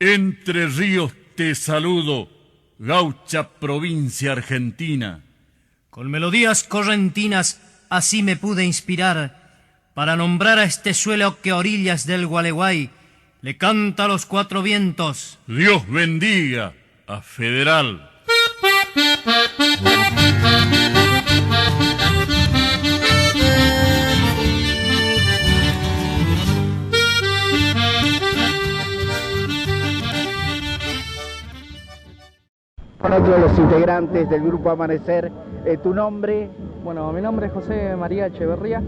Entre Ríos te saludo, gaucha provincia argentina. Con melodías correntinas así me pude inspirar para nombrar a este suelo que a orillas del Gualeguay le canta a los cuatro vientos. Dios bendiga a Federal. Otro de los integrantes del grupo Amanecer, ¿tu nombre? Bueno, mi nombre es José María Echeverría,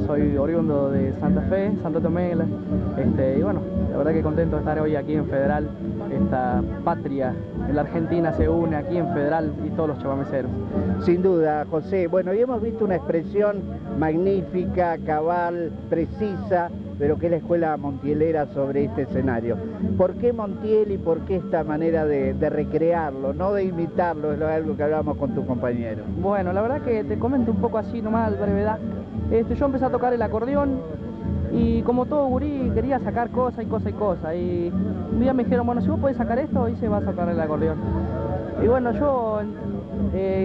soy oriundo de Santa Fe, Santo Tomé, y bueno, la verdad que contento de estar hoy aquí en Federal. Esta patria en la Argentina se une aquí en Federal y todos los chamameceros. Sin duda, José. Bueno, y hemos visto una expresión magnífica, cabal, precisa de lo que es la escuela montielera sobre este escenario. ¿Por qué Montiel y por qué esta manera de recrearlo, no de imitarlo? Es algo que hablamos con tu compañero. Bueno, la verdad que te comento un poco así nomás, brevedad. Yo empecé a tocar el acordeón y como todo gurí quería sacar cosa. Y un día me dijeron, bueno, si vos podés sacar esto, hoy se va a sacar el acordeón. Y bueno, yo,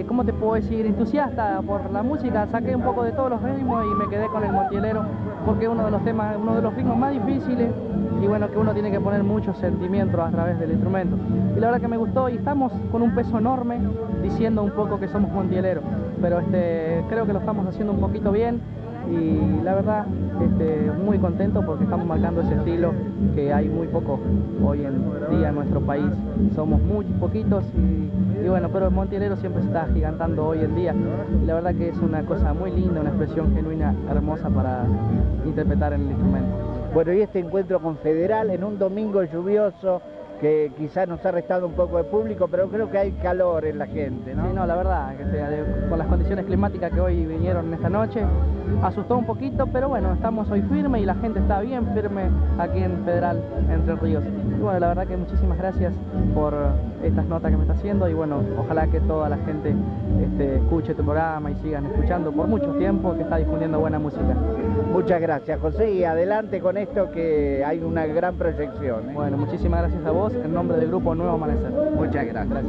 ¿cómo te puedo decir? Entusiasta por la música, saqué un poco de todos los ritmos y me quedé con el montielero, porque es uno de los ritmos más difíciles y bueno, que uno tiene que poner muchos sentimientos a través del instrumento. Y la verdad que me gustó y estamos con un peso enorme diciendo un poco que somos montieleros, pero creo que lo estamos haciendo un poquito bien. Y la verdad, muy contento porque estamos marcando ese estilo que hay muy poco hoy en día en nuestro país. Somos muy poquitos y bueno, pero el montielero siempre se está agigantando hoy en día. Y la verdad que es una cosa muy linda, una expresión genuina, hermosa para interpretar en el instrumento. Bueno, y este encuentro con Federal en un domingo lluvioso, que quizás nos ha restado un poco de público, pero creo que hay calor en la gente, ¿no? Sí, no, la verdad, con las condiciones climáticas que hoy vinieron esta noche, asustó un poquito, pero bueno, estamos hoy firmes y la gente está bien firme aquí en Federal, Entre Ríos. Y bueno, la verdad que muchísimas gracias por estas notas que me está haciendo y bueno, ojalá que toda la gente escuche tu programa y sigan escuchando por mucho tiempo, que está difundiendo buena música. Muchas gracias, José, y adelante con esto que hay una gran proyección, ¿eh? Bueno, muchísimas gracias a vos, en nombre del grupo Nuevo Amanecer. Muchas gracias.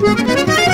Thank you.